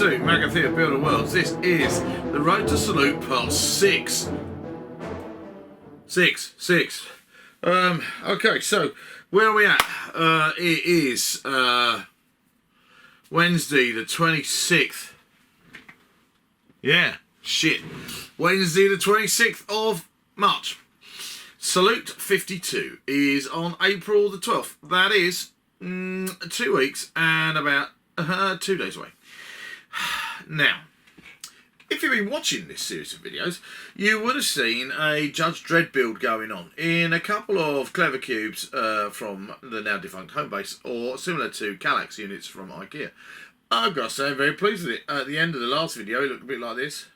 to Magathea Builder Worlds. This is the Road to Salute Part 6. Okay, so where are we at? It is Wednesday the 26th. Yeah, shit. Wednesday the 26th of March. Salute 52 is on April the 12th. That is 2 weeks and about 2 days away. Now, if you've been watching this series of videos, you would have seen a Judge Dredd build going on in a couple of clever cubes from the now defunct Homebase, or similar to Kallax units from IKEA. I've got to say I'm very pleased with it. At the end of the last video, it looked a bit like this.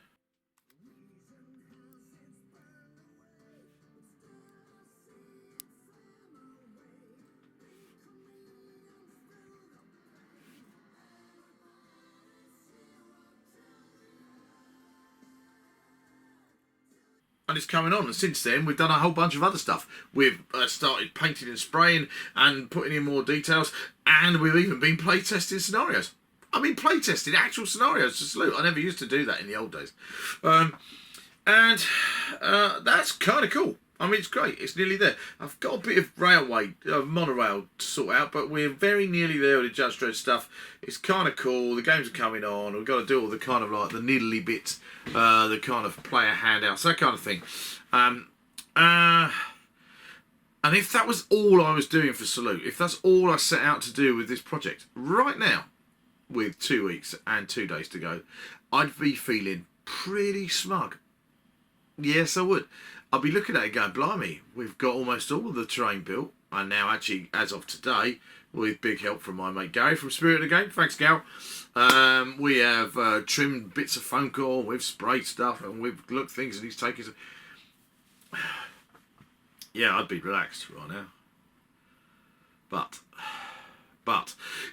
And it's coming on, and since then we've done a whole bunch of other stuff. We've started painting and spraying and putting in more details, and we've even been playtesting scenarios. I mean, playtesting actual scenarios to Salute. I never used to do that in the old days, and that's kind of cool. I mean, it's great. It's nearly there. I've got a bit of monorail to sort out, but we're very nearly there with the Judge Dredd stuff. It's kind of cool. The games are coming on. We've got to do all the kind of like the niddly bits, the kind of player handouts, that kind of thing. And if that was all I was doing for Salute, if that's all I set out to do with this project, right now, with 2 weeks and 2 days to go, I'd be feeling pretty smug. Yes, I would. I'll be looking at it going, blimey, we've got almost all of the terrain built. And now actually, as of today, with big help from my mate Gary from Spirit of the Game, thanks Gal, we have trimmed bits of foam core, we've sprayed stuff, and we've looked things, and he's taken some... Yeah, I'd be relaxed right now. But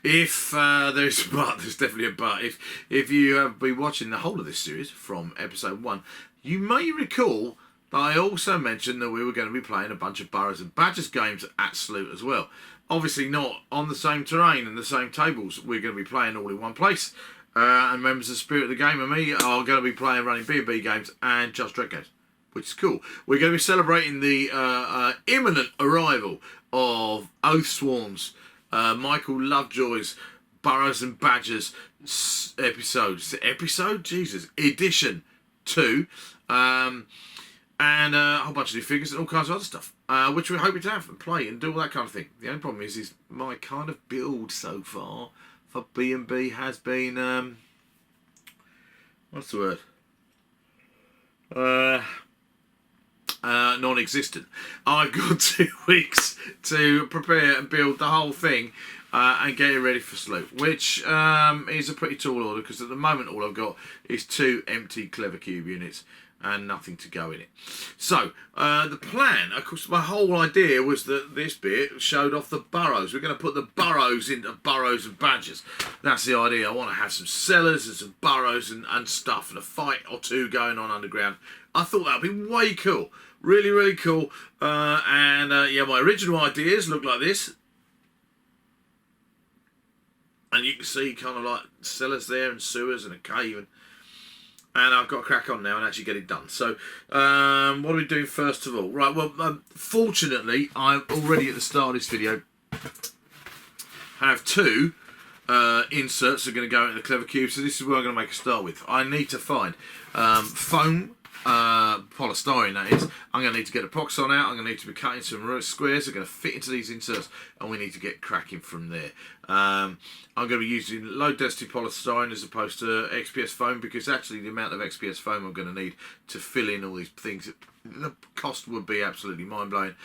if there's definitely a but. If you have been watching the whole of this series from episode 1, you may recall that I also mentioned that we were going to be playing a bunch of Burrows and Badgers games at Salute as well. Obviously not on the same terrain and the same tables. We're going to be playing all in one place. And members of Spirit of the Game and me are going to be running B&B games and Judge Dredd games, which is cool. We're going to be celebrating the imminent arrival of Oathsworn's, Michael Lovejoy's Burrows and Badgers edition 2. And a whole bunch of new figures and all kinds of other stuff, which we're hoping to have and play and do all that kind of thing. The only problem is my kind of build so far for B&B has been, what's the word? Non-existent. I've got 2 weeks to prepare and build the whole thing and get it ready for Salute, which is a pretty tall order, because at the moment all I've got is 2 empty Clever Cube units and nothing to go in it. So the plan, of course, my whole idea was that this bit showed off the burrows. We're going to put the burrows into Burrows and Badgers. That's the idea. I want to have some cellars and some burrows and stuff, and a fight or two going on underground. I thought that would be way cool. Really, really cool. Yeah, my original ideas look like this. And you can see kind of like cellars there and sewers and a cave, and I've got to crack on now and actually get it done. So, what are we doing first of all? Right, well, fortunately, I'm already at the start of this video have 2 inserts that are going to go into the Clever Cube, so this is where I'm going to make a start with. I need to find foam, polystyrene that is. I'm going to need to get epoxy out. I'm going to need to be cutting some squares that are going to fit into these inserts, and we need to get cracking from there. I'm going to be using low density polystyrene as opposed to XPS foam, because actually the amount of XPS foam I'm going to need to fill in all these things, the cost would be absolutely mind-blowing.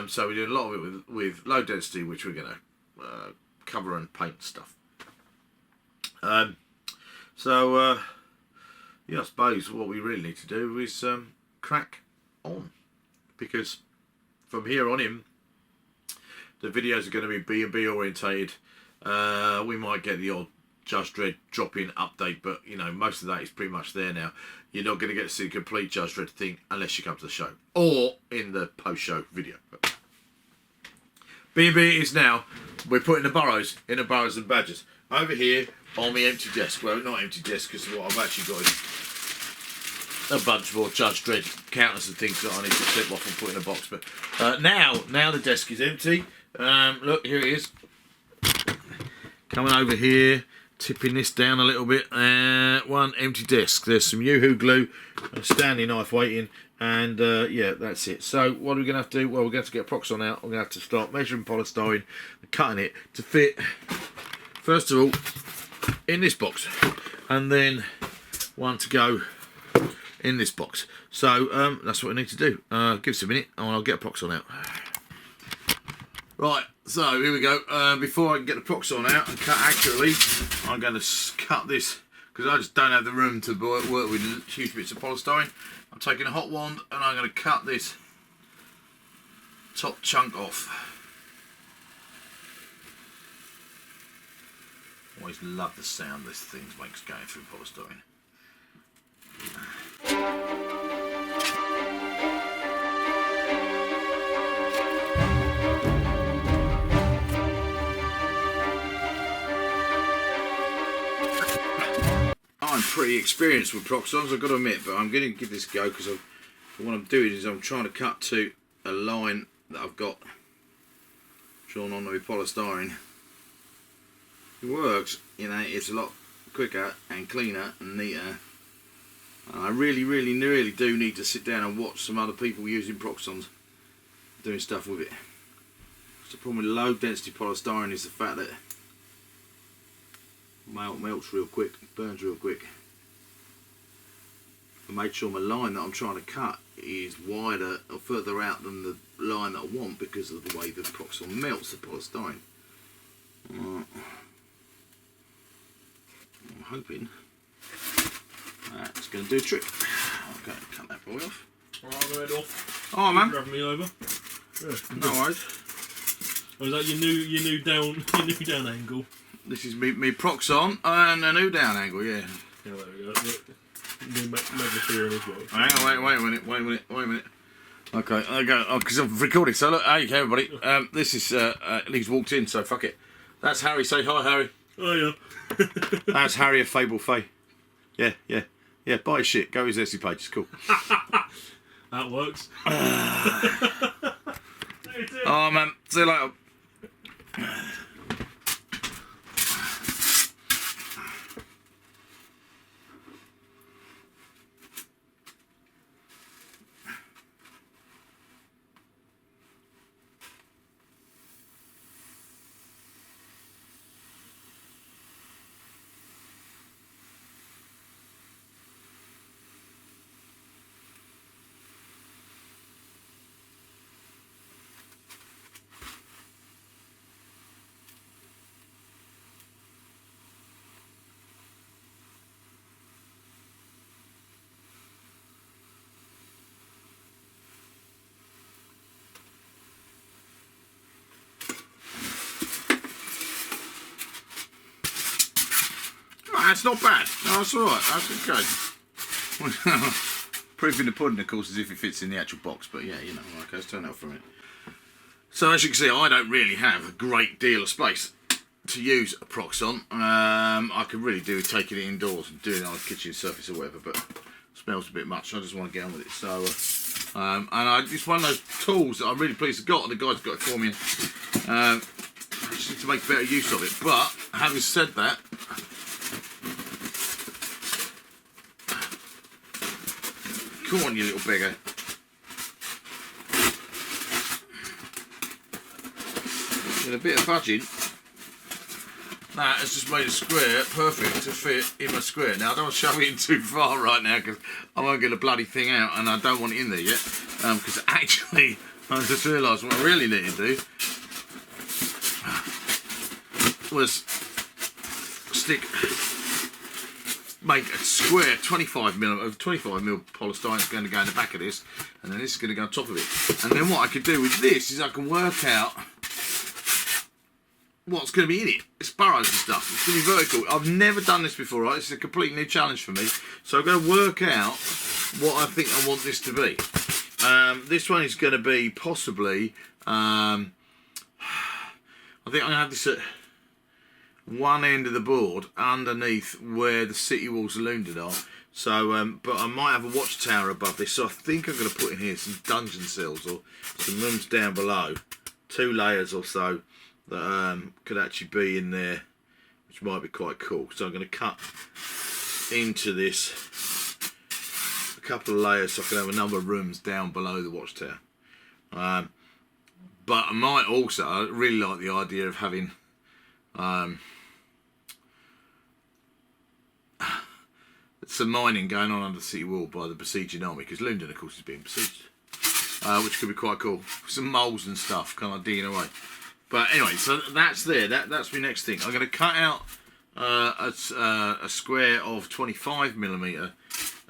So we're doing a lot of it with low density, which we're going to cover and paint stuff. Yeah, I suppose what we really need to do is crack on, because from here on in, the videos are going to be B&B orientated. We might get the odd Judge Dredd drop-in update, but you know, most of that is pretty much there now. You're not going to get to see the complete Judge Dredd thing unless you come to the show or in the post-show video. B&B is now, we're putting the Burrows in the Burrows and Badgers. Over here on the empty desk. Well, not empty desk, because what I've actually got is a bunch more Judge Dredd counters and things that I need to clip off and put in a box. But now the desk is empty. Look, here it is. Coming over here, tipping this down a little bit. One empty desk. There's some Yoo-hoo glue, a Stanley knife waiting, and yeah, that's it. So what are we going to have to do? Well, we're going to have to get a Proxon out. I'm going to have to start measuring polystyrene and cutting it to fit, first of all, in this box, and then one to go in this box. So that's what we need to do. Give us a minute and I'll get a Proxon out. Right, so here we go. Before I can get the Proxon out and cut accurately, I'm going to cut this, because I just don't have the room to work with huge bits of polystyrene. I'm taking a hot wand and I'm going to cut this top chunk off. Always love the sound this thing makes going through polystyrene. I'm pretty experienced with Proxons, I've got to admit, but I'm going to give this a go, because what I'm doing is I'm trying to cut to a line that I've got drawn on with polystyrene. It works, you know, it's a lot quicker and cleaner and neater. And I really do need to sit down and watch some other people using Proxons, doing stuff with it. The problem with low density polystyrene is the fact that melts real quick, burns real quick. I made sure my line that I'm trying to cut is wider or further out than the line that I want, because of the way the Proxon melts the polystyrene. I'm hoping that's going to do a trick. I'm going to cut that boy off. Alright, I'll go head off. Oh man. Grab me over. Yeah. No worries. Oh, is that your new down angle? This is me Proxon and a new down angle, yeah. Yeah, there we go. New Megasphere as well. Hang on, wait a minute. Okay, I go, because I'm recording. So look, hey everybody, this is Lee's walked in, so fuck it. That's Harry. Say hi, Harry. Oh yeah. That's Harry of Fable Faye. Yeah. Buy his shit. Go his Etsy page. It's cool. That works. Oh man, see you later. That's not bad. No, that's alright. That's okay. Proof in the pudding, of course, is if it fits in the actual box. But yeah, you know, okay, let's turn that off for a minute. So as you can see, I don't really have a great deal of space to use a Proxon. I could really do with taking it indoors and doing it on a kitchen surface or whatever, but it smells a bit much. So I just want to get on with it. So, it's one of those tools that I'm really pleased to got, and the guy's got it for me. I just need to make better use of it. But having said that, come on, you little beggar. With a bit of fudging, that has just made a square perfect to fit in my square. Now, I don't want to shove it in too far right now, because I won't get a bloody thing out, and I don't want it in there yet. Because actually, I just realised what I really need to do was make a square 25mm of 25mm polystyrene is going to go in the back of this, and then this is going to go on top of it. And then what I could do with this is I can work out what's going to be in it. It's burrows and stuff. It's going to be vertical. I've never done this before, right? It's a completely new challenge for me. So I'm going to work out what I think I want this to be. This one is going to be possibly I think I'm going to have this at one end of the board underneath where the city walls of London are. So, but I might have a watchtower above this, so I think I'm going to put in here some dungeon cells or some rooms down below, 2 layers or so that could actually be in there, which might be quite cool. So I'm going to cut into this a couple of layers so I can have a number of rooms down below the watchtower. But I might also, I really like the idea of having some mining going on under the city wall by the besieging army, because London of course is being besieged, which could be quite cool. Some moles and stuff kind of digging away. But anyway, so that's there. That's my next thing. I'm going to cut out a square of 25mm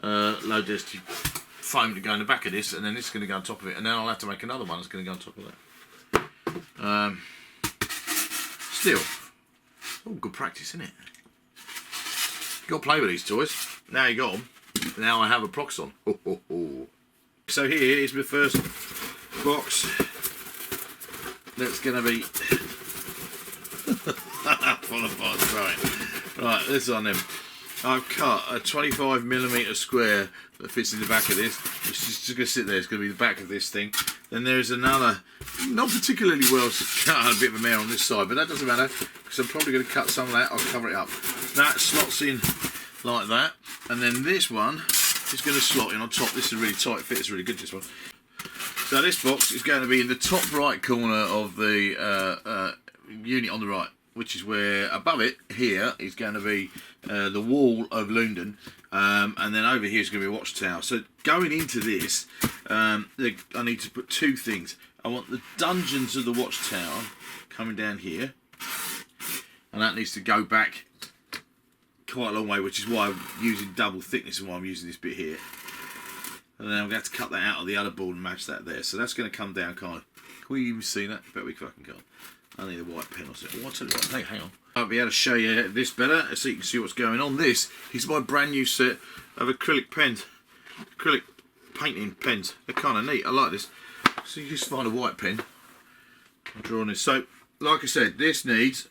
low density foam to go in the back of this, and then this is going to go on top of it, and then I'll have to make another one that's going to go on top of that. Still, all good practice, isn't it? Got to play with these toys. Now you got them. Now I have a Proxon. So here is my first box. That's going to be full of parts. Right, this on them. I've cut a 25mm square that fits in the back of this. It's just going to sit there. It's going to be the back of this thing. Then there's another, not particularly well cut, a bit of a mare on this side, but that doesn't matter because I'm probably going to cut some of that. I'll cover it up. That slots in like that, and then this one is going to slot in on top. This is a really tight fit. It's really good, this one. So this box is going to be in the top right corner of the unit on the right, which is where above it here is going to be the wall of London, and then over here is going to be a watchtower. So going into this, I need to put 2 things. I want the dungeons of the watchtower coming down here, and that needs to go back quite a long way, which is why I'm using double thickness and why I'm using this bit here. And then I'm going to have to cut that out of the other board and match that there. So that's going to come down kind of... Can we even see that? I bet we fucking can't. I need a white pen or something. Oh, I'll tell you what, hey, hang on. I'll be able to show you this better so you can see what's going on. This is my brand new set of acrylic pens. Acrylic painting pens. They're kind of neat. I like this. So you just find a white pen. I'm drawing this. So, like I said, this needs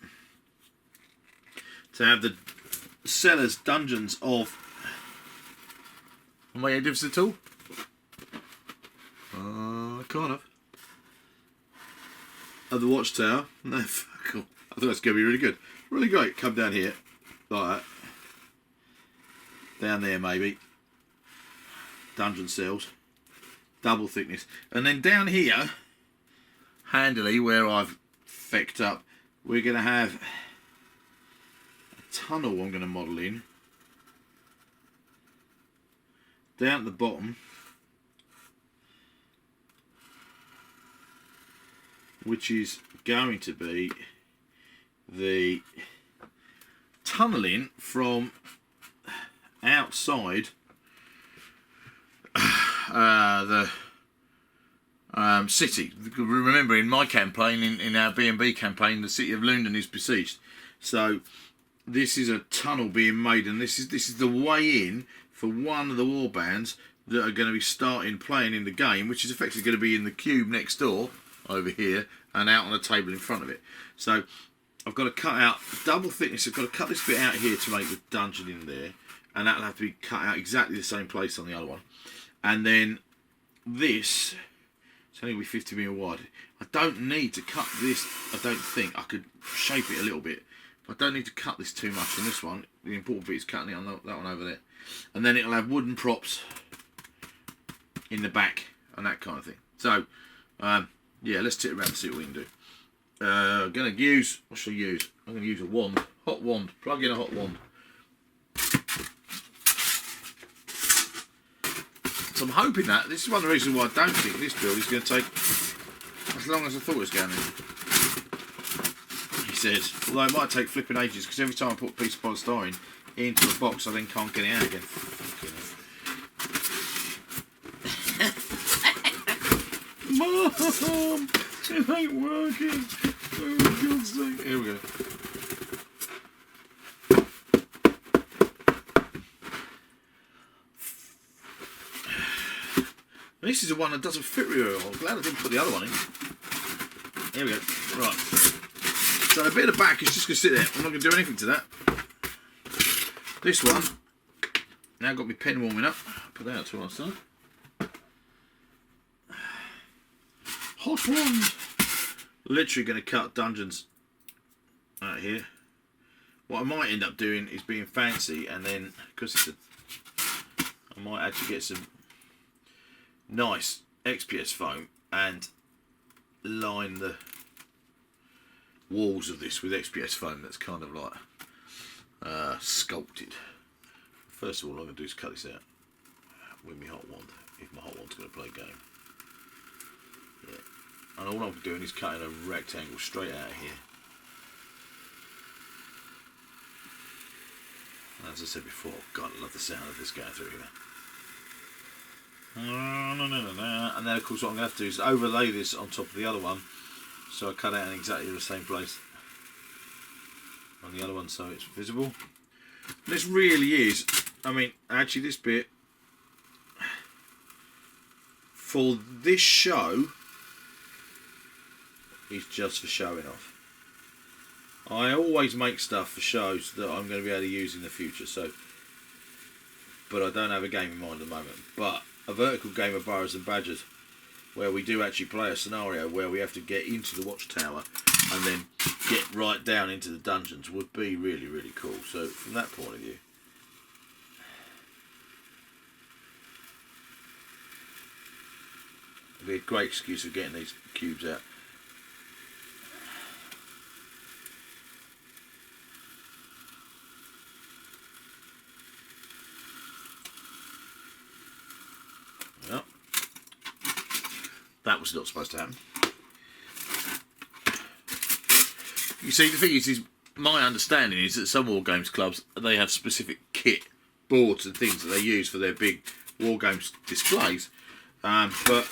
to have the Cellar's dungeons of... Am I any difference at all? Kind of. Of the watchtower. No, cool. I thought that's going to be really good. Really great. Come down here. Like that. Down there maybe. Dungeon cells. Double thickness. And then down here, handily, where I've fecked up, we're going to have a tunnel I'm going to model in. Down at the bottom, which is going to be the tunnelling from outside the city. Remember, in my campaign, in our B&B campaign, the city of London is besieged. So this is a tunnel being made, and this is the way in for one of the war bands that are going to be playing in the game, which is effectively going to be in the cube next door over here and out on the table in front of it. So I've got to cut out double thickness. I've got to cut this bit out here to make the dungeon in there, and that'll have to be cut out exactly the same place on the other one. And then this, it's only going to be 50mm wide. I don't need to cut this. I don't think. I could shape it a little bit, but I don't need to cut this too much on this one. The important bit is cutting it on that one over there. And then it'll have wooden props in the back and that kind of thing. So, yeah, let's sit around and see what we can do. I'm going to use, what should I use? I'm going to use a wand, hot wand, plug in a hot wand. So I'm hoping that, this is one of the reasons why I don't think this build is going to take as long as I thought it was going to. He says, although it might take flipping ages, because every time I put a piece of polystyrene into a box I then can't get it out again. Mom, it ain't working. Oh, for God's sake. Here we go. This is the one that doesn't fit really well. I'm glad I didn't put the other one in. Here we go. Right. So a bit of the back is just going to sit there. I'm not going to do anything to that. This one, now I've got my pen warming up. Put that out to one side. Hot ones. Literally going to cut dungeons out here. What I might end up doing is being fancy, and then because I might actually get some nice XPS foam and line the walls of this with XPS foam that's kind of like sculpted. First of all, I'm going to do is cut this out with my hot wand, if my hot wand's going to play a game. Yeah. And all I'm doing is cutting a rectangle straight out of here. And as I said before, God, I love the sound of this going through here. And then of course what I'm going to have to do is overlay this on top of the other one, so I cut out in exactly the same place on the other one so it's visible. This really is, I mean, actually this bit, for this show, is just for showing off. I always make stuff for shows that I'm going to be able to use in the future, so, but I don't have a game in mind at the moment. But a vertical game of Burrows and Badgers, where we do actually play a scenario where we have to get into the watchtower and then get right down into the dungeons, would be really, really cool. So from that point of view, it'd be a great excuse for getting these cubes out. Well, that was not supposed to happen. You see, the thing is my understanding is that some war games clubs, they have specific kit, boards and things that they use for their big war games displays, but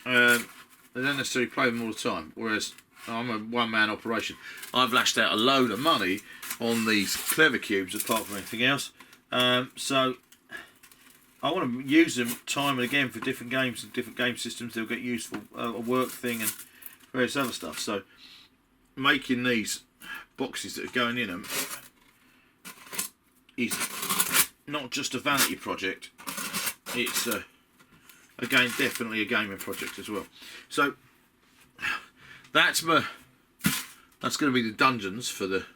they don't necessarily play them all the time, whereas I'm a one-man operation. I've lashed out a load of money on these clever cubes apart from anything else, so I want to use them time and again for different games and different game systems. They'll get used for a work thing and various other stuff. So making these boxes that are going in them is not just a vanity project. It's again definitely a gaming project as well. So that's going to be the dungeons for the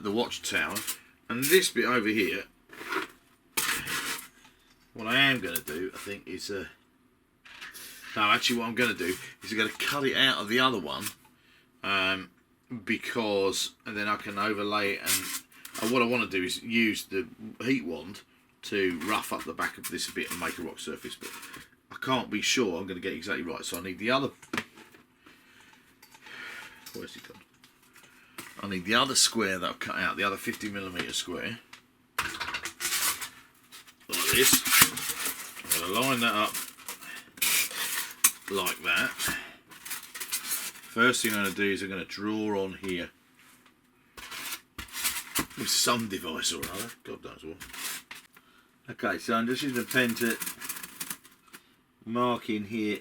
watchtower, and this bit over here. What I am going to do, I think, is no, actually, what I'm going to do is I'm going to cut it out of the other one, because and then I can overlay it, and what I want to do is use the heat wand to rough up the back of this a bit and make a rock surface, but I can't be sure I'm going to get exactly right, so I need the other. Where's it gone? I need the other square that I've cut out, the other 50mm square, like this. I'm going to line that up like that. First thing I'm going to do is I'm going to draw on here with some device or another. God knows what. Okay, so I'm just using a pen to mark in here.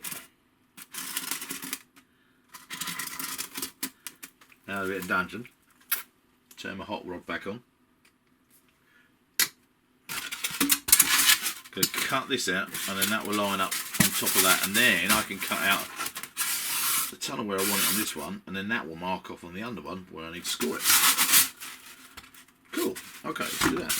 Now a bit of dungeon. Turn my hot rod back on. Going to cut this out, and then that will line up on top of that, and then I can cut out the tunnel where I want it on this one, and then that will mark off on the other one where I need to score it. Cool. Okay, let's do that.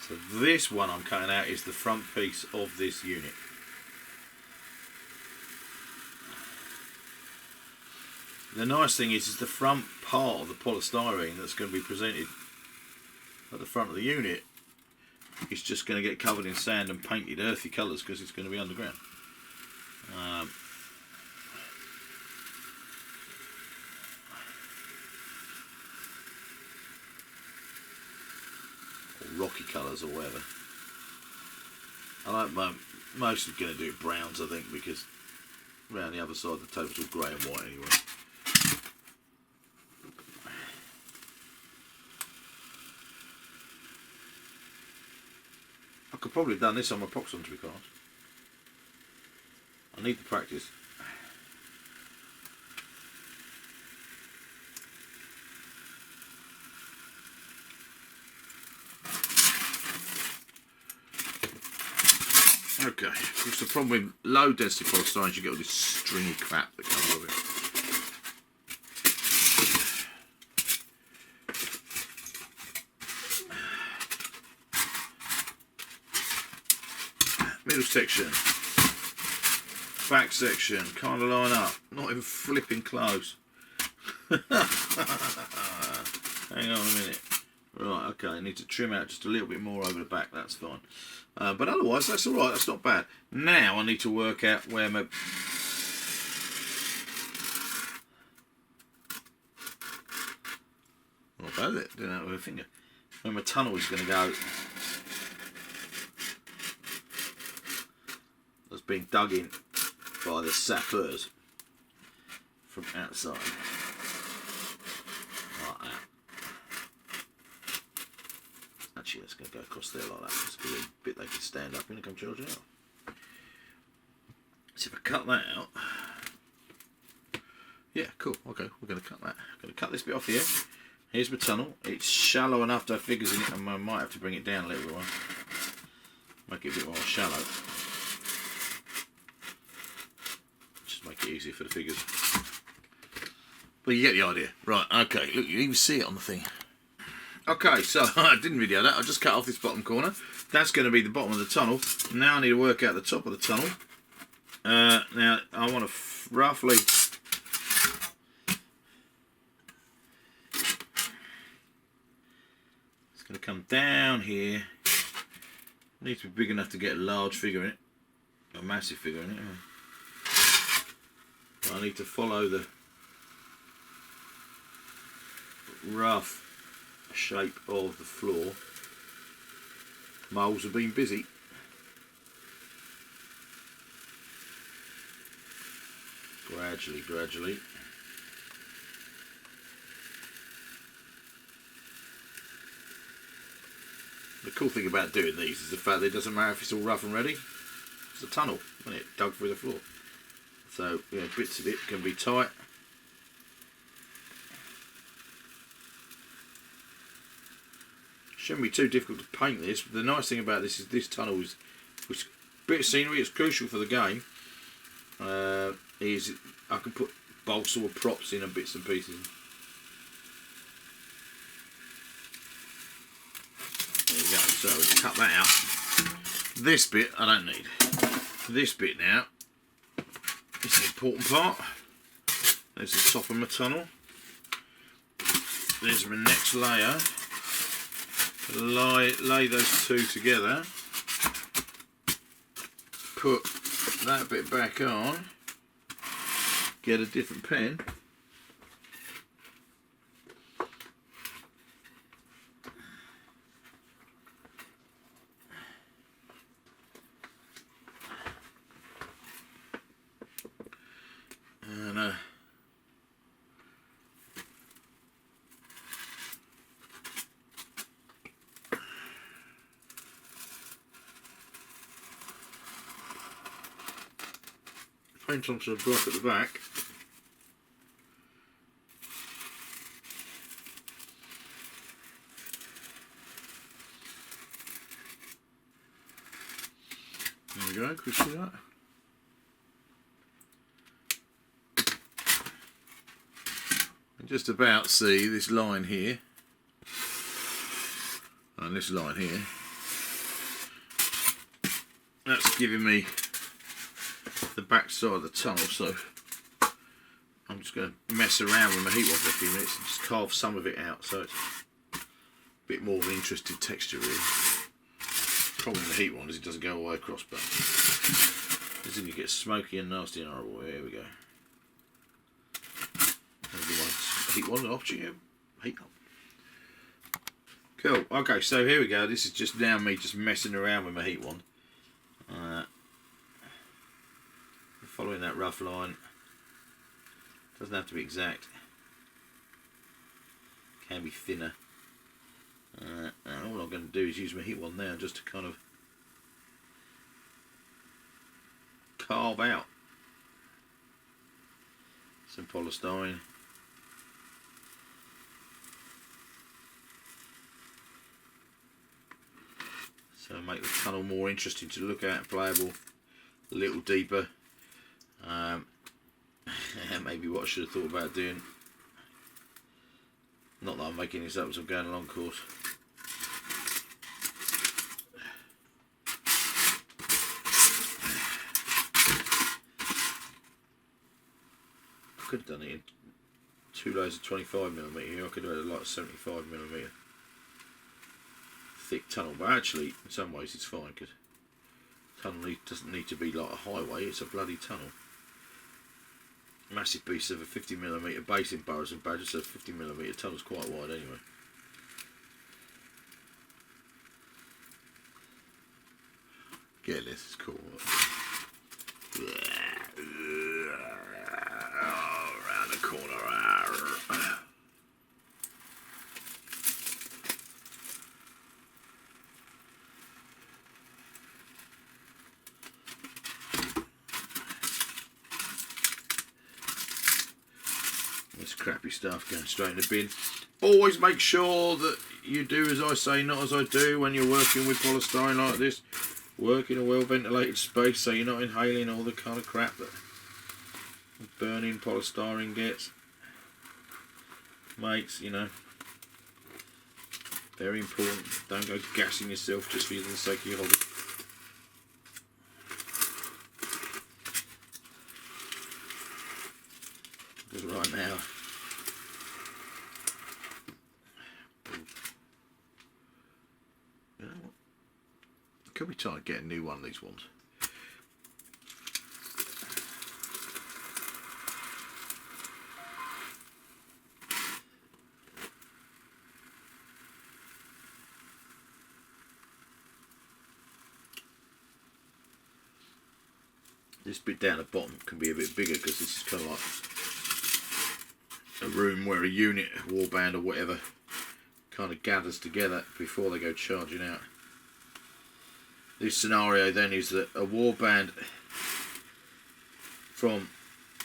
So this one I'm cutting out is the front piece of this unit. The nice thing is the front part of the polystyrene that's going to be presented at the front of the unit is just going to get covered in sand and painted earthy colours because it's going to be underground. Rocky colours or whatever. I like mostly going to do browns, I think, because around the other side of the table's all grey and white anyway. could probably have done this on my Proxon, to be honest. I need the practice. Okay, because the problem with low density polystyrene, you get all this stringy crap that comes with it. Middle section, back section, kind of line up, not even flipping close. Hang on a minute. Right, okay, I need to trim out just a little bit more over the back, that's fine. But otherwise, that's alright, that's not bad. Now I need to work out where my... Not bad, is it? Doing that with a finger. Where my tunnel is going to go. That's being dug in by the sappers from outside. Like that. Actually, that's going to go across there like that. It's going to be a bit they can stand up in and come charging out. So if I cut that out, yeah, cool. Okay, we're going to cut that. I'm going to cut this bit off here. Here's my tunnel. It's shallow enough to have figures in it, and I might have to bring it down a little bit more. Make it a bit more shallow. Just make it easier for the figures. But you get the idea. Right, okay, look, you even see it on the thing. Okay, so I didn't video that. I just cut off this bottom corner. That's going to be the bottom of the tunnel. Now I need to work out the top of the tunnel. Now I want to roughly... It's going to come down here. It needs to be big enough to get a large figure in it. A massive figure in it. I need to follow the rough shape of the floor. Moles have been busy. Gradually. The cool thing about doing these is the fact that it doesn't matter if it's all rough and ready. It's a tunnel, isn't it? Dug through the floor. So, you know, bits of it can be tight. Shouldn't be too difficult to paint this. The nice thing about this is this tunnel is a bit of scenery. It's crucial for the game. Is I can put bolts or props in and bits and pieces. There you go. So cut that out. This bit I don't need. This bit now is the important part. There's the top of my tunnel. There's my next layer. Lay those two together. Put that bit back on. Get a different pen. And paint onto the block at the back. There we go, can you see that? And just about see this line here and this line here. That's giving me the back side of the tunnel, so I'm just going to mess around with my heat wand for a few minutes and just carve some of it out so it's a bit more of an interesting texture really. Problem with the heat wand is it doesn't go all the way across, but this is going to get smoky and nasty and horrible. Here we go. Heat wand, option, heat up. Cool, okay, so here we go. This is just now me just messing around with my heat wand. Following that rough line. Doesn't have to be exact. Can be thinner. And all I'm going to do is use my heat wand now just to kind of carve out some polystyrene. So make the tunnel more interesting to look at, playable, a little deeper. Maybe what I should have thought about doing. Not that I'm making this up as I'm going along, of course. I could have done it in 2 layers of 25mm here. I could have had like 75mm thick tunnel, but actually in some ways it's fine because tunnel doesn't need to be like a highway, it's a bloody tunnel. Massive piece of a 50mm base in Burrows and Badgers, so 50mm tunnel's quite wide anyway. Get this, it's cool. Around the corner. This crappy stuff going straight in the bin. Always make sure that you do as I say, not as I do when you're working with polystyrene like this. Work in a well ventilated space so you're not inhaling all the kind of crap that burning polystyrene gets. Mates, you know. Very important. Don't go gassing yourself just for the sake of your hobby. Because right now, you know what? Could be trying to get a new one of these ones. This bit down the bottom can be a bit bigger because this is kind of like a room where a unit, a warband or whatever, kind of gathers together before they go charging out. This scenario then is that a warband from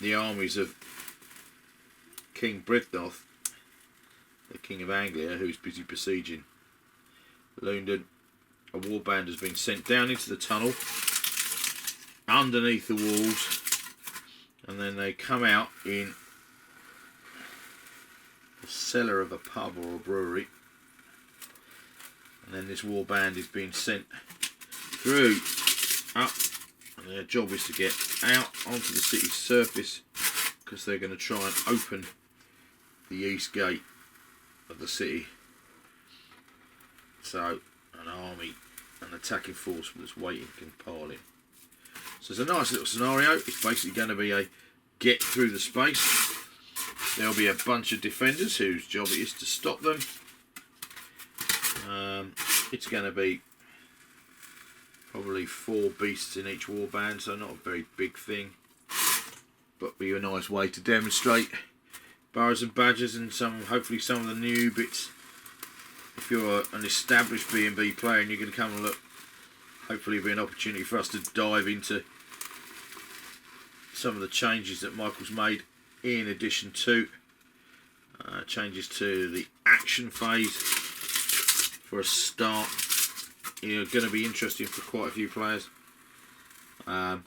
the armies of King Brythnoth, the King of Anglia, who's busy besieging London, a warband has been sent down into the tunnel underneath the walls, and then they come out in the cellar of a pub or a brewery, and then this warband is being sent through up, and their job is to get out onto the city's surface because they're going to try and open the east gate of the city. So an army, an attacking force that's waiting can pile in. So it's a nice little scenario. It's basically going to be a get through the space. There'll be a bunch of defenders whose job it is to stop them. It's going to be probably 4 beasts in each warband, so not a very big thing, but be a nice way to demonstrate Burrows and Badgers and hopefully some of the new bits. If you're an established B&B player and you're going to come and look, hopefully it'll be an opportunity for us to dive into some of the changes that Michael's made in Edition 2. Changes to the action phase for a start. Going to be interesting for quite a few players to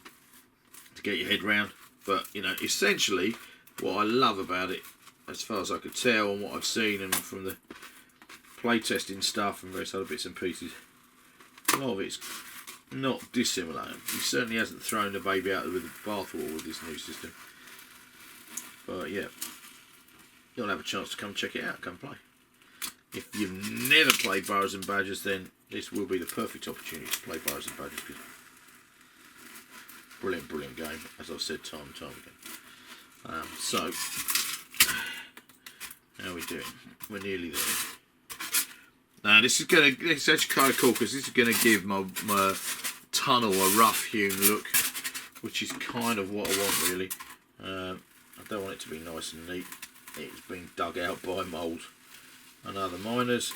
get your head round. But you know, essentially, what I love about it, as far as I could tell, and what I've seen, and from the playtesting stuff and various other bits and pieces, a lot of it's not dissimilar. He certainly hasn't thrown the baby out with the bathwater with this new system. But yeah, you'll have a chance to come check it out, come play. If you've never played Burrows and Badgers, then this will be the perfect opportunity to play Burrows and Badgers. Brilliant, brilliant game, as I've said time and time again. So, how are we doing? We're nearly there. Now this is actually kind of cool because this is going to give my tunnel a rough hewn look, which is kind of what I want really. I don't want it to be nice and neat. It's been dug out by mould and other miners.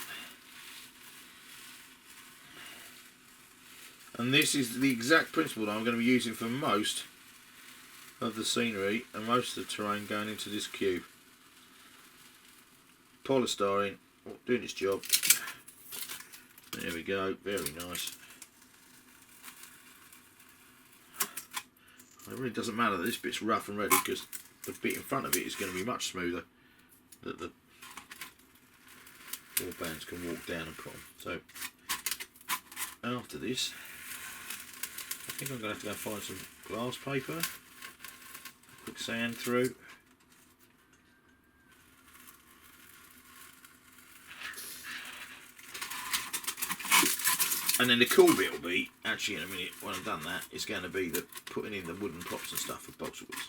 And this is the exact principle that I'm going to be using for most of the scenery and most of the terrain going into this cube. Polystyrene, doing its job. There we go, very nice. It really doesn't matter that this bit's rough and ready, because the bit in front of it is going to be much smoother that the war bands can walk down and put on. So after this, I think I'm going to have to go find some glass paper, quick sand through. And then the cool bit will be, actually in a minute when I've done that, is going to be the putting in the wooden props and stuff for balsa woods.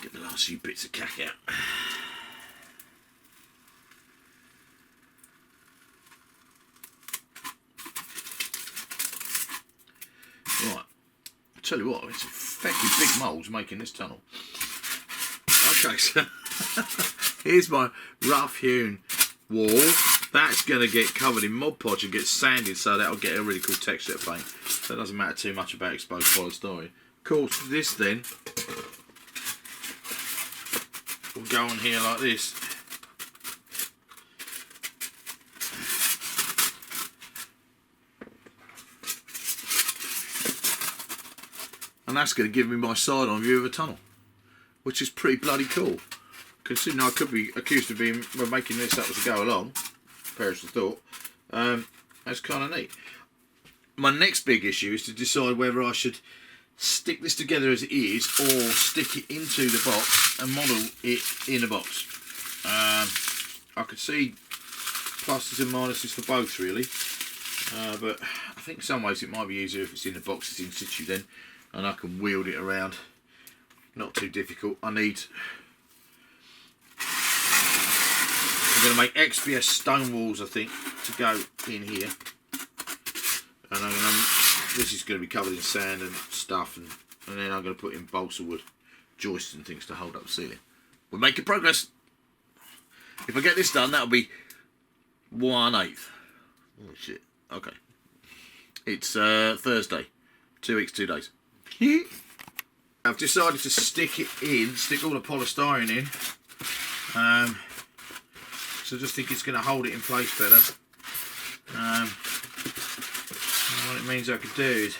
Get the last few bits of cack out. Right, I'll tell you what, it's effectively big moulds making this tunnel. Okay, so here's my rough hewn wall. That's going to get covered in Mod Podge and get sanded, so that'll get a really cool texture of paint. So it doesn't matter too much about exposed polystyrene. Of course, this then will go on here like this. And that's going to give me my side-on view of a tunnel, which is pretty bloody cool. Considering I could be accused of being making this up as I go along. Perish the thought. That's kind of neat. My next big issue is to decide whether I should stick this together as it is or stick it into the box and model it in the box. I could see pluses and minuses for both really, but I think in some ways it might be easier if it's in the box, it's in situ then, and I can wield it around. Not too difficult. I'm going to make XPS stone walls, I think, to go in here, and this is going to be covered in sand and stuff, and then I'm going to put in balsa wood joists and things to hold up the ceiling. We're making progress. If I get this done, that'll be 1/8. Oh shit. Okay. It's Thursday. 2 weeks, 2 days. I've decided to stick it in, stick all the polystyrene in. So I just think it's going to hold it in place better. What it means I could do is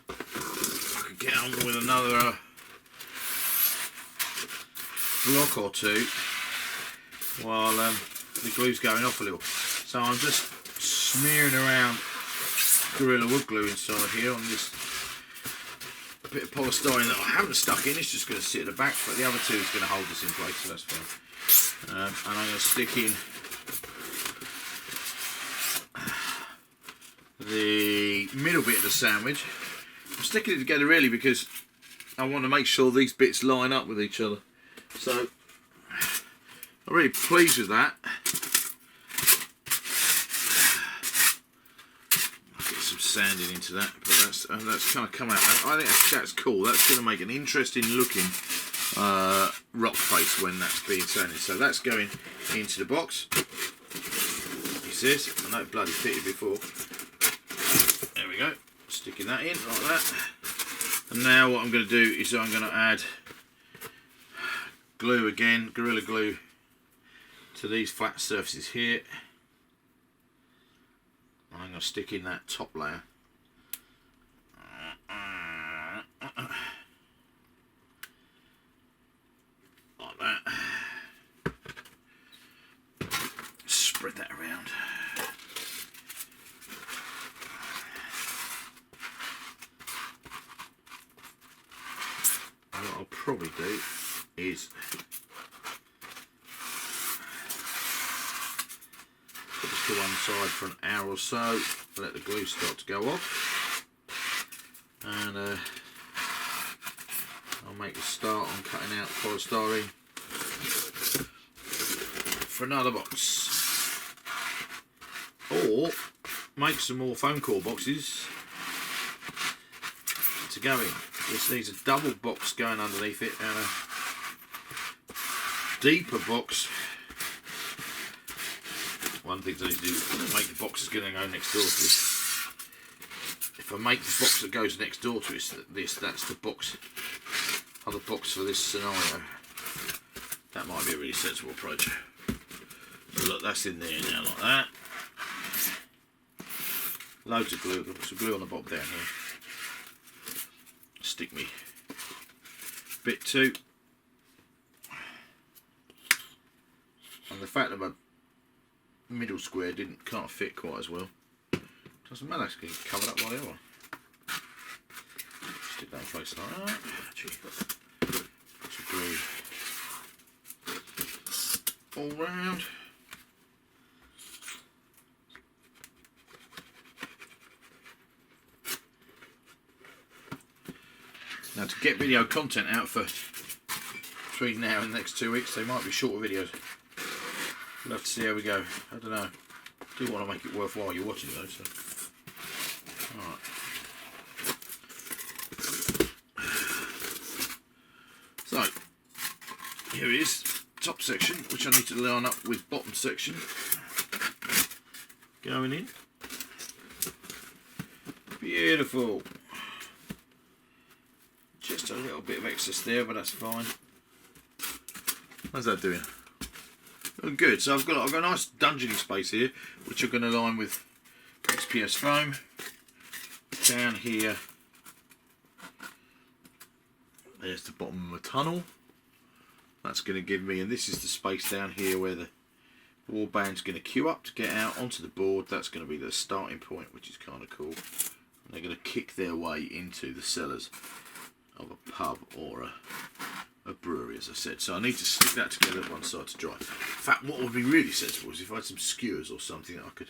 I could get on with another block or two while the glue's going off a little. So I'm just smearing around Gorilla Wood glue inside here on this bit of polystyrene that I haven't stuck in. It's just going to sit at the back, but the other two is going to hold this in place, so that's fine. And I'm going to stick in the middle bit of the sandwich. I'm sticking it together really because I want to make sure these bits line up with each other. So I'm really pleased with that. I'll get some sanding into that, but that's kind of come out. I think that's cool. That's going to make an interesting looking rock face when that's being sanded. So that's going into the box. He says, I know it bloody fitted before. There we go. Sticking that in like that. And now what I'm going to do is I'm going to add glue again, Gorilla Glue, to these flat surfaces here. I'm going to stick in that top layer. Like that. Spread that around. And what I'll probably do is put this to one side for an hour or so, let the glue start to go off, and I'll make a start on cutting out polystyrene for another box, or make some more foam core boxes to go in. This needs a double box going underneath it and a deeper box One of the things I need to do is make the box that's going to go next door to this. If I make the box that goes next door to this, that's the box, other box for this scenario. That might be a really sensible approach. So look, that's in there now like that. Loads of glue. Put some glue on the bottom down here. Stick me bit 2. And the fact that my middle square can't fit quite as well, doesn't matter, it's going to cover up by the other one. Stick that in place like that. Actually, put some glue all round. Now, to get video content out for between now and the next 2 weeks, they might be shorter videos. We'll have to see how we go. I don't know. I do want to make it worthwhile you're watching though. So, alright. So, here is top section, which I need to line up with bottom section. Going in. Beautiful. Just a little bit of excess there, but that's fine. How's that doing? Oh, good. So I've got a nice dungeony space here, which I'm going to line with XPS foam. Down here, there's the bottom of the tunnel. That's going to give me, and this is the space down here where the warband's going to queue up to get out onto the board. That's going to be the starting point, which is kind of cool. And they're going to kick their way into the cellars of a pub or a brewery, as I said. So I need to stick that together at one side to dry. In fact, what would be really sensible is if I had some skewers or something that I could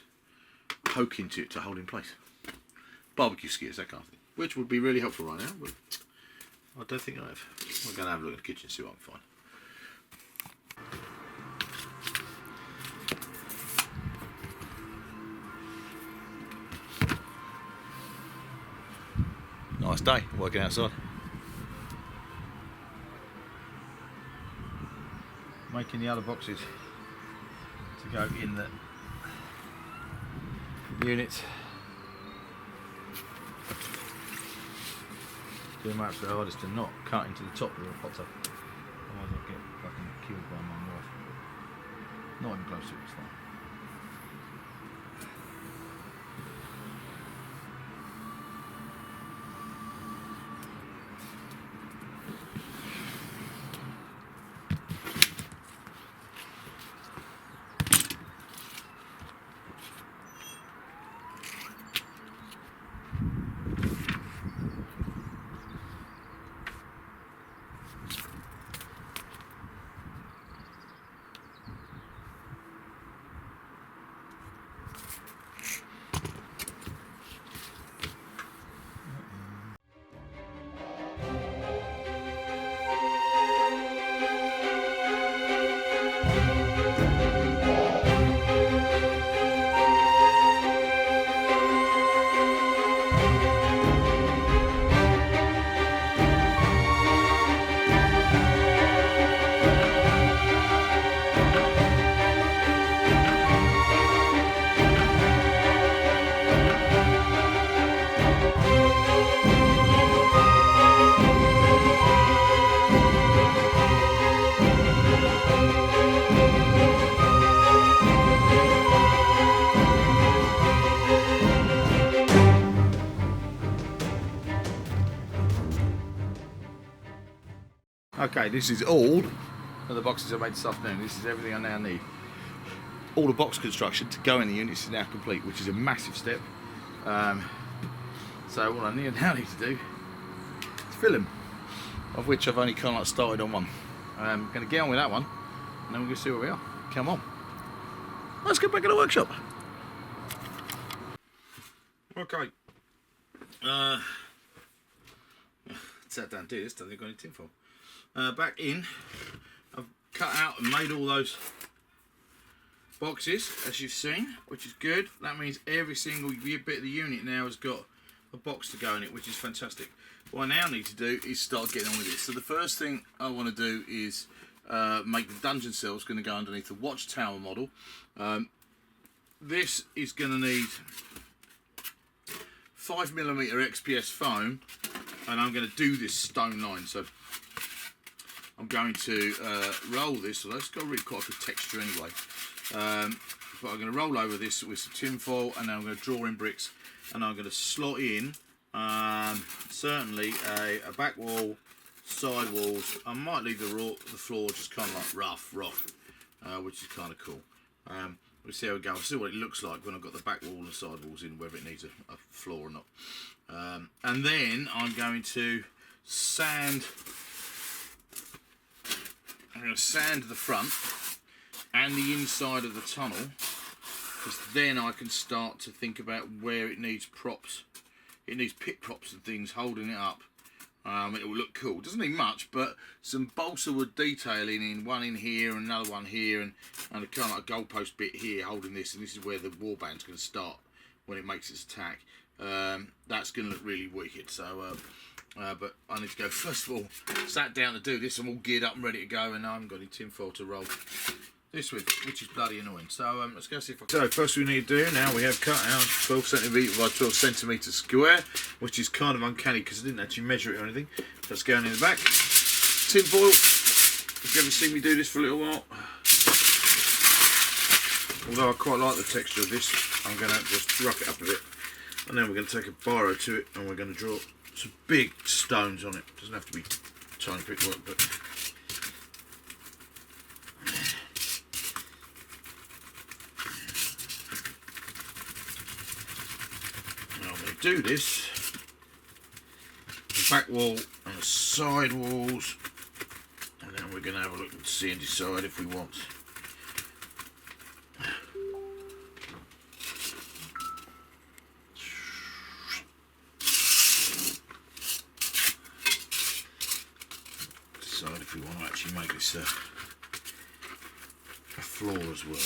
poke into it to hold in place. Barbecue skewers, that kind of thing. Which would be really helpful right now, but I don't think I have. I'm going to have a look in the kitchen and see what I can find. Nice day working outside. Making the other boxes to go in the units. Doing my absolute hardest to not cut into the top of the hot tub. Otherwise I'll get fucking killed by my wife. Not even close to it, it's fine. Okay, this is all of the boxes I made this afternoon. This is everything I now need. All the box construction to go in the units is now complete, which is a massive step. So what I now need to do is fill them, of which I've only kind of started on one. I'm going to get on with that one, and then we're going to see where we are. Come on. Let's get back in the workshop. Okay. Sat down and do this, don't think I've got any tin foil. Back in, I've cut out and made all those boxes, as you've seen, which is good. That means every single bit of the unit now has got a box to go in it, which is fantastic. What I now need to do is start getting on with this. So the first thing I want to do is make the dungeon cells going to go underneath the watchtower model. this is going to need 5mm XPS foam, and I'm going to do this stone line. So I'm going to roll this, although it's got really quite a good texture anyway. But I'm going to roll over this with some tin foil, and then I'm going to draw in bricks, and I'm going to slot in certainly a back wall, side walls. I might leave the floor just kind of like rough, which is kind of cool. We'll see how it goes. I'll see what it looks like when I've got the back wall and side walls in, whether it needs a floor or not. And then I'm going to sand. I'm going to sand the front and the inside of the tunnel, because then I can start to think about where it needs props. It needs pit props and things holding it up. It will look cool. Doesn't need much, but some balsa wood detailing in, one in here and another one here, and a kind of like a goalpost bit here holding this, and this is where the warband's going to start when it makes its attack. That's going to look really wicked. So, but I need to go. First of all, sat down to do this. I'm all geared up and ready to go, and I haven't got any tinfoil to roll this with, which is bloody annoying. So let's go see if I can. So first we need to do, now we have cut out 12cm by 12cm square, which is kind of uncanny because I didn't actually measure it or anything. That's going in the back. Tin foil. If you've ever seen me do this for a little while, although I quite like the texture of this, I'm going to just rough it up a bit, and then we're going to take a biro to it, and we're going to draw some big stones on it. Doesn't have to be tiny brickwork, but do this, the back wall and the side walls, and then we're going to have a look and see and decide if we want to actually make this a floor as well.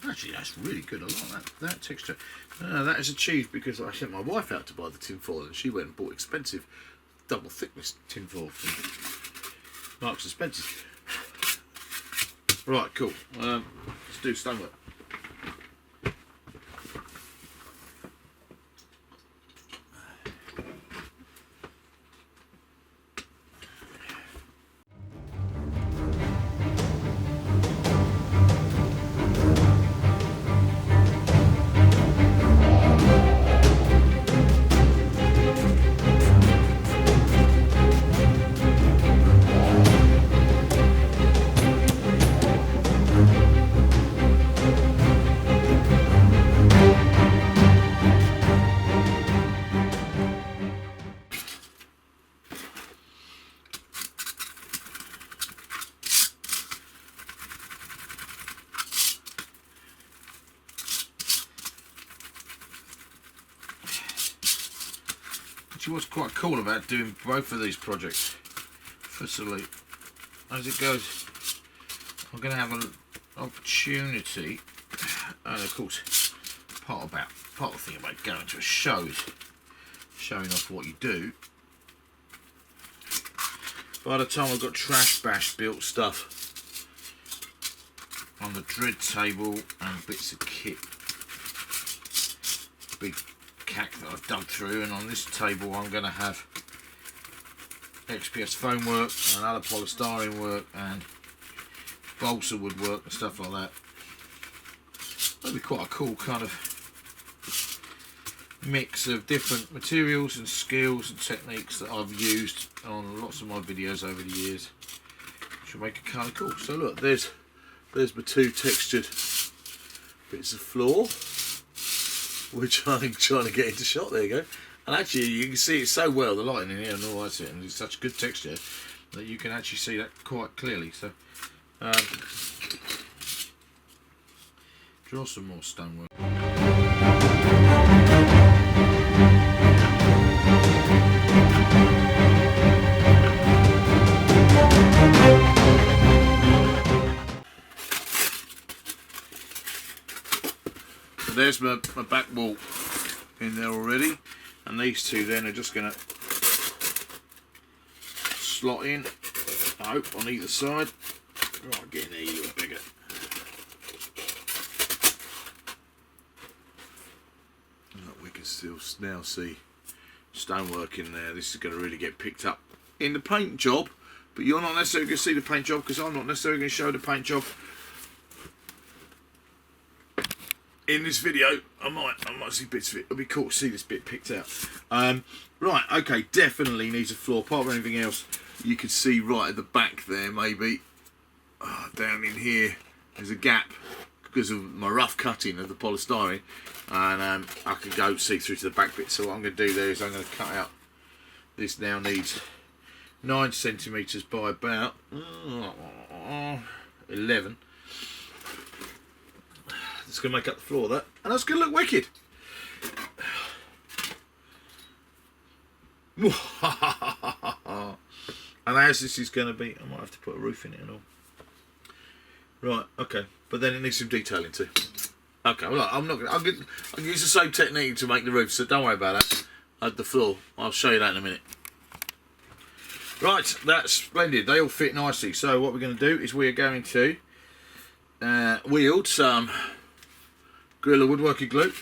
Actually, that's really good. I like that texture. That is achieved because I sent my wife out to buy the tinfoil, and she went and bought expensive double thickness tinfoil from Marks and Spencer's. Right, cool. Let's do stonework. What's quite cool about doing both of these projects, firstly, as it goes, I'm going to have an opportunity, and of course, part of the thing about going to a show is showing off what you do. By the time I've got trash bash built stuff on the dread table and bits of kit, big cack that I've dug through, and on this table I'm going to have XPS foam work and other polystyrene work and balsa wood work and stuff like that. That'll be quite a cool kind of mix of different materials and skills and techniques that I've used on lots of my videos over the years, which will make it kind of cool. So look, there's my two textured bits of floor, which I'm trying to get into shot. There you go. And actually you can see it so well, the lighting in here and all that, and it's such good texture that you can actually see that quite clearly. So draw some more stonework. There's my back wall in there already, and these two then are just going to slot in Oh, on either side. Right, get in there, you bigger. Look, we can still now see stonework in there. This is going to really get picked up in the paint job, but you're not necessarily going to see the paint job because I'm not necessarily going to show the paint job in this video. I might see bits of it. It'll be cool to see this bit picked out. Right, okay, definitely needs a floor. Apart from anything else, you can see right at the back there, maybe down in here, there's a gap because of my rough cutting of the polystyrene, and I can go see through to the back bit. So what I'm going to do there is I'm going to cut out. This now needs 9 centimetres by about 11. It's going to make up the floor, that, and that's going to look wicked. And as this is going to be, I might have to put a roof in it and all. Right, okay, but then it needs some detailing too. Okay, well, look, I'm not going to. I'll use the same technique to make the roof, so don't worry about that. The floor, I'll show you that in a minute. Right, that's splendid. They all fit nicely. So what we're going to do is we are going to wield some Gorilla Woodworking glue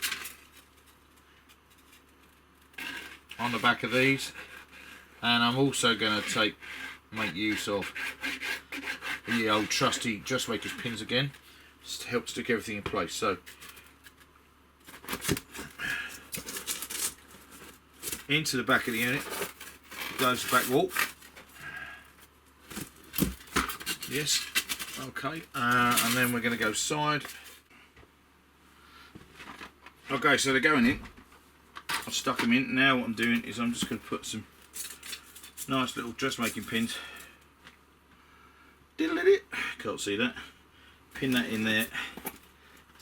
on the back of these, and I'm also going to make use of the old trusty dressmaker's pins again, just to help stick everything in place. So into the back of the unit goes the back wall. Yes, okay, and then we're going to go side. Okay, so they're going in. I've stuck them in. Now what I'm doing is I'm just going to put some nice little dressmaking pins. Diddle-it. Can't see that. Pin that in there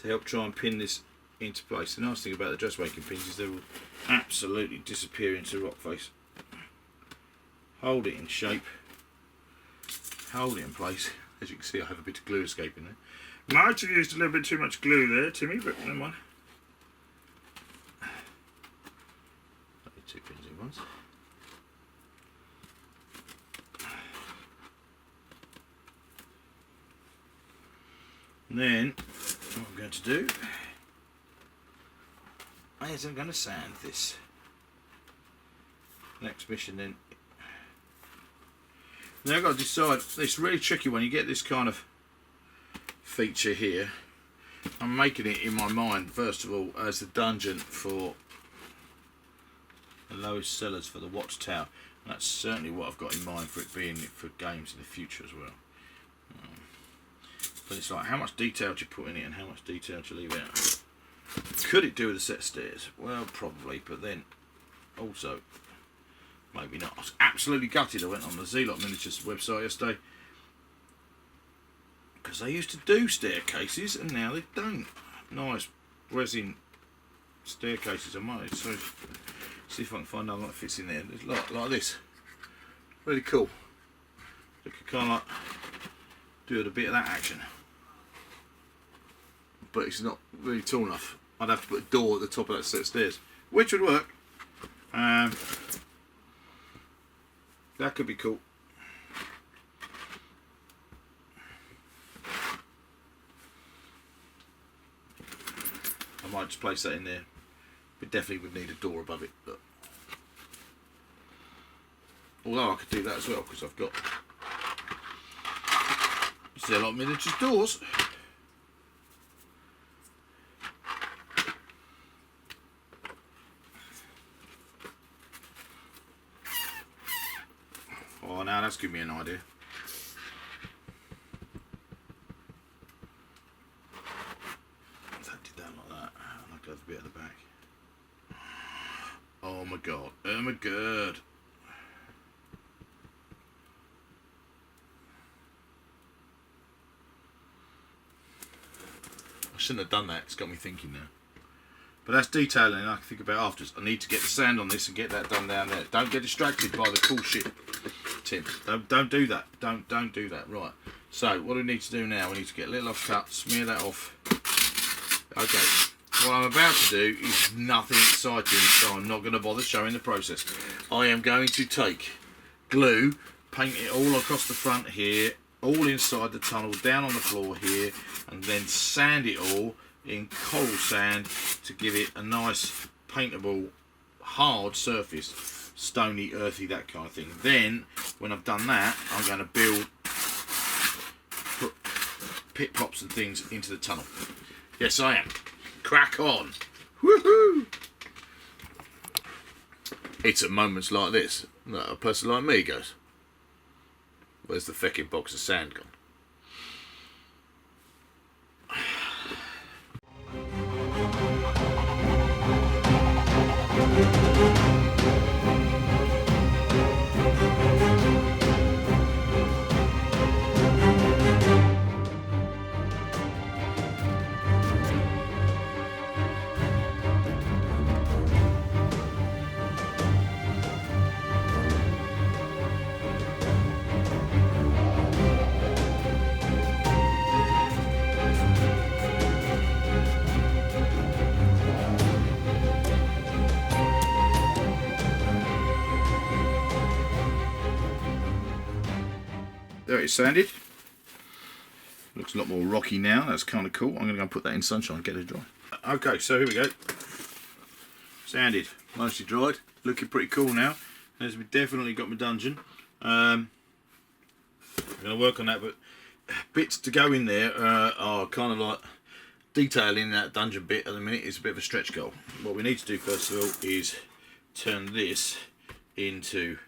to help try and pin this into place. The nice thing about the dressmaking pins is they will absolutely disappear into the rock face. Hold it in shape. Hold it in place. As you can see, I have a bit of glue escaping there. Might have used a little bit too much glue there, Timmy, but never mind. 2 pins in once. And then what I'm going to do is I'm going to sand this. Next mission then. Now I've got to decide, it's really tricky when you get this kind of feature here. I'm making it in my mind first of all as the dungeon for the lowest sellers for the Watchtower. And that's certainly what I've got in mind for it being for games in the future as well. But it's like, how much detail do you put in it and how much detail do you leave out? Could it do with a set of stairs? Well, probably, but then also maybe not. I was absolutely gutted. I went on the Zealot Miniatures website yesterday because they used to do staircases and now they don't. Nice resin staircases, I might. So see if I can find one that fits in there. There's like this. Really cool. You could kind of like do a bit of that action. But it's not really tall enough. I'd have to put a door at the top of that set of stairs, which would work. That could be cool. I might just place that in there. But definitely would need a door above it. But although I could do that as well because I've got Zealot Miniatures doors. Oh, now that's giving me an idea. If I did that like that, and I go a bit at the back. Oh my god! Oh my god! I shouldn't have done that. It's got me thinking now. But that's detailing I can think about afterwards. I need to get the sand on this and get that done down there. Don't get distracted by the cool shit, Tim. Don't do that. Don't do that. Right. So what do we need to do now? We need to get a little off cut, smear that off. Okay. What I'm about to do is nothing exciting, so I'm not going to bother showing the process. I am going to take glue, paint it all across the front here, all inside the tunnel, down on the floor here, and then sand it all in coral sand to give it a nice paintable hard surface, stony, earthy, that kind of thing. Then when I've done that, I'm going to build pit props and things into the tunnel. Yes, I am. Crack on. Woohoo! It's at moments like this that a person like me goes, where's the feckin' box of sand gone? There it's sanded. Looks a lot more rocky now. That's kind of cool. I'm going to go and put that in sunshine and get it dry. Okay, so here we go. Sanded, mostly dried. Looking pretty cool now. Has definitely got my dungeon. I'm going to work on that, but bits to go in there are kind of like detailing that dungeon bit at the minute is a bit of a stretch goal. What we need to do first of all is turn this into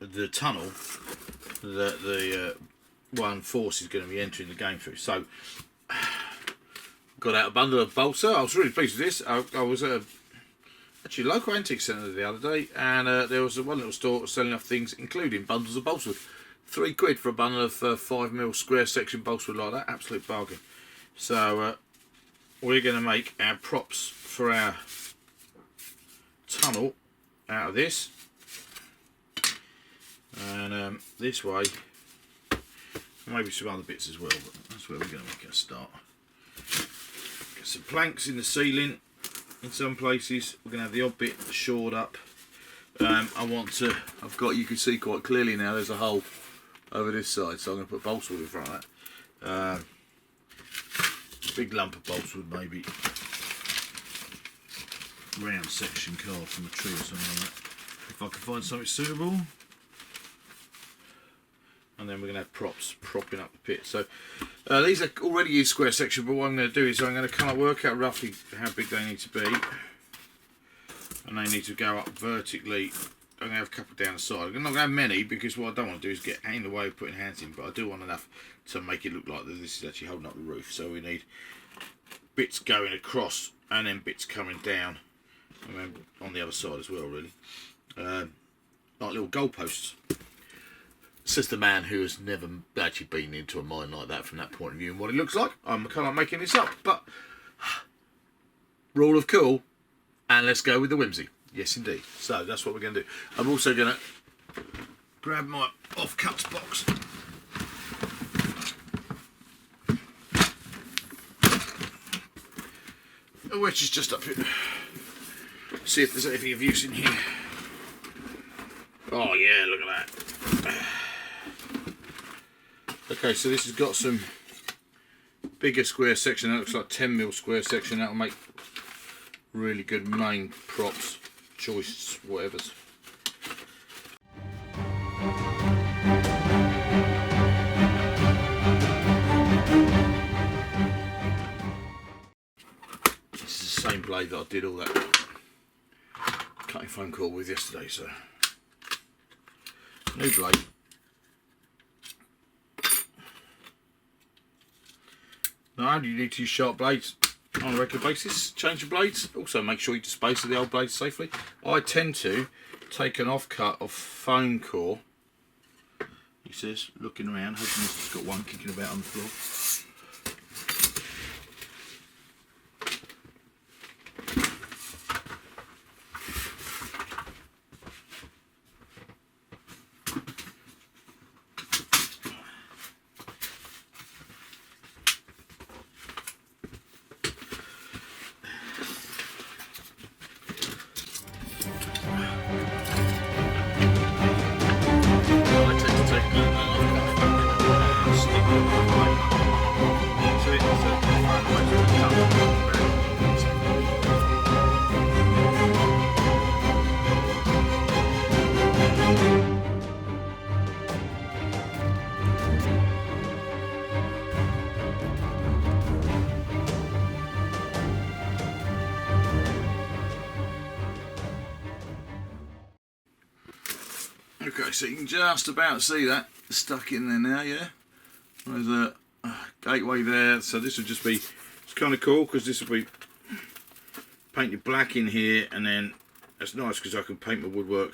the tunnel that the one force is going to be entering the game through. So got out a bundle of balsa. I was really pleased with this. I was actually local antique centre the other day, and there was one little store selling off things including bundles of balsa wood. £3 for a bundle of 5mm square section balsa wood like that. Absolute bargain. So we're going to make our props for our tunnel out of this. And this way, maybe some other bits as well, but that's where we're going to make a start. Get some planks in the ceiling in some places. We're going to have the odd bit shored up. I've got, you can see quite clearly now, there's a hole over this side, so I'm going to put balsa wood in front of that. Big lump of balsa wood, maybe. Round section carved from a tree or something like that. If I can find something suitable. And then we're going to have props propping up the pit. So these are already in square section, but what I'm going to do is I'm going to kind of work out roughly how big they need to be. And they need to go up vertically. I'm going to have a couple down the side. I'm not going to have many because what I don't want to do is get in the way of putting hands in, but I do want enough to make it look like that this is actually holding up the roof. So we need bits going across and then bits coming down. And then on the other side as well, really. Like little goalposts. Says the man who has never actually been into a mine like that from that point of view and what it looks like. I'm kind of making this up, but rule of cool, and let's go with the whimsy. Yes, indeed. So that's what we're going to do. I'm also going to grab my offcuts box. Which is just up here. See if there's anything of use in here. Oh yeah, look at that. Okay, so this has got some bigger square section. That looks like 10mm square section. That'll make really good main props, joists, whatever's. This is the same blade that I did all that cutting foam core with yesterday, so new blade. No, you need to use sharp blades on a regular basis. Change your blades. Also make sure you dispose of the old blades safely. I tend to take an offcut of foam core. He says, looking around, hoping he's got one kicking about on the floor. go. So you can just about see that stuck in there now, yeah. There's a gateway there. So this would just be, it's kind of cool because this will be painted black in here, and then it's nice because I can paint my woodwork,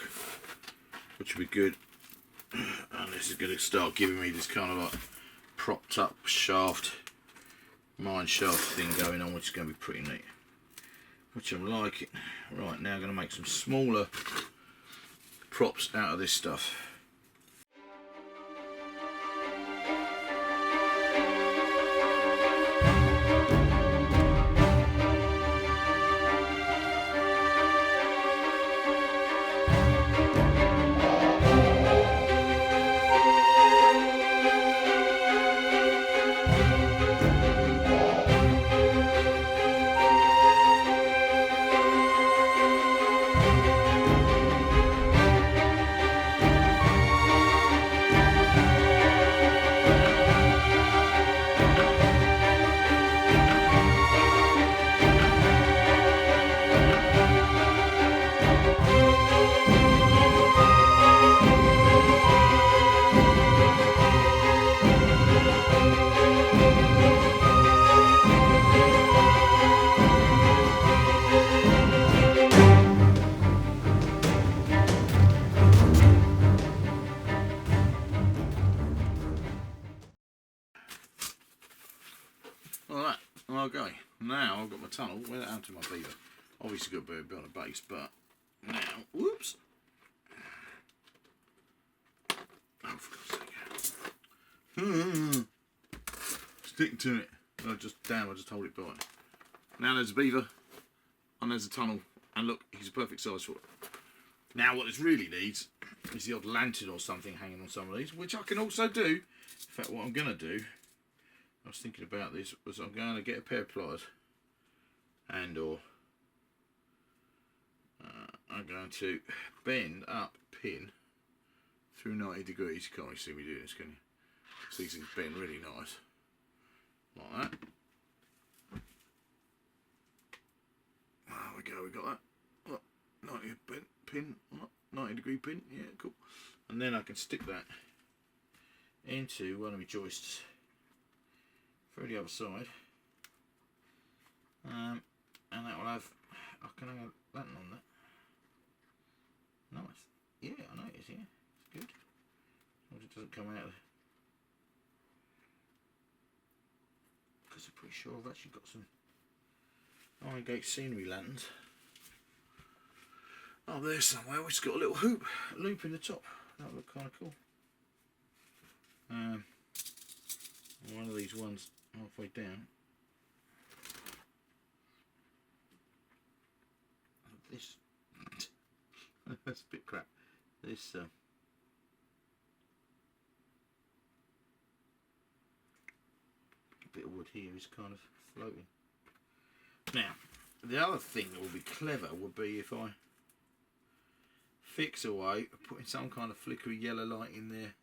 which would be good. And this is going to start giving me this kind of like propped up shaft, mine shaft thing going on, which is going to be pretty neat, which I'm liking. Right, now I'm going to make some smaller props out of this stuff. Alright, okay, now I've got my tunnel. Where that happened to my beaver? Obviously got a bit on a base, but now, whoops. Oh, for God's sake. Sticking to it. I just hold it by. Now there's a beaver, and there's a tunnel, and look, he's a perfect size for it. Now what this really needs is the odd lantern or something hanging on some of these, which I can also do. In fact, what I'm going to do, I was thinking about this, was I'm going to get a pair of pliers and or I'm going to bend up pin through 90 degrees. You can't really see me doing this, can you? So these things bend really nice, like that. There we go, we got that. Look, 90 pin, 90 degree pin, yeah, cool. And then I can stick that into one of my joists through the other side, and that will have, I can hang a lantern on that. Nice. Yeah, I know it is, yeah, it's good. As long as it doesn't come out of there. Because I'm pretty sure I've actually got some Iron Gate scenery lanterns. Oh, there's somewhere which has got a little loop in the top. That would look kind of cool. One of these ones halfway down. This that's a bit crap. This bit of wood here is kind of floating. Now, the other thing that would be clever would be if I fix a way of putting some kind of flickery yellow light in there.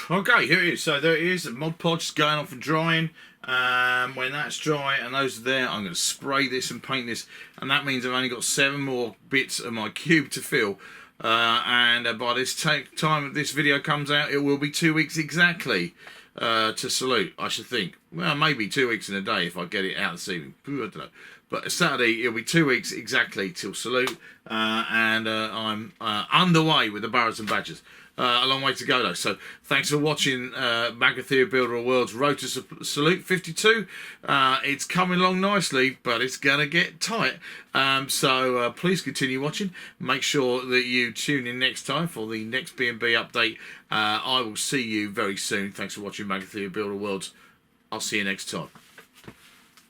Okay, here it is. So there it is. The Mod Podge going off and drying. When that's dry and those are there, I'm going to spray this and paint this, and that means I've only got 7 more bits of my cube to fill. And by this time this video comes out, it will be 2 weeks exactly to Salute, I should think. Well, maybe 2 weeks in a day if I get it out this evening. I don't know. But Saturday, it'll be 2 weeks exactly till Salute, and I'm underway with the Burrows and Badgers. A long way to go though. So thanks for watching Manga Theory Builder of Worlds Road to Salute 52. It's coming along nicely, but it's going to get tight. So please continue watching. Make sure that you tune in next time for the next B&B update. I will see you very soon. Thanks for watching Manga Theory Builder of Worlds. I'll see you next time.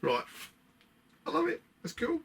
Right. I love it. That's cool.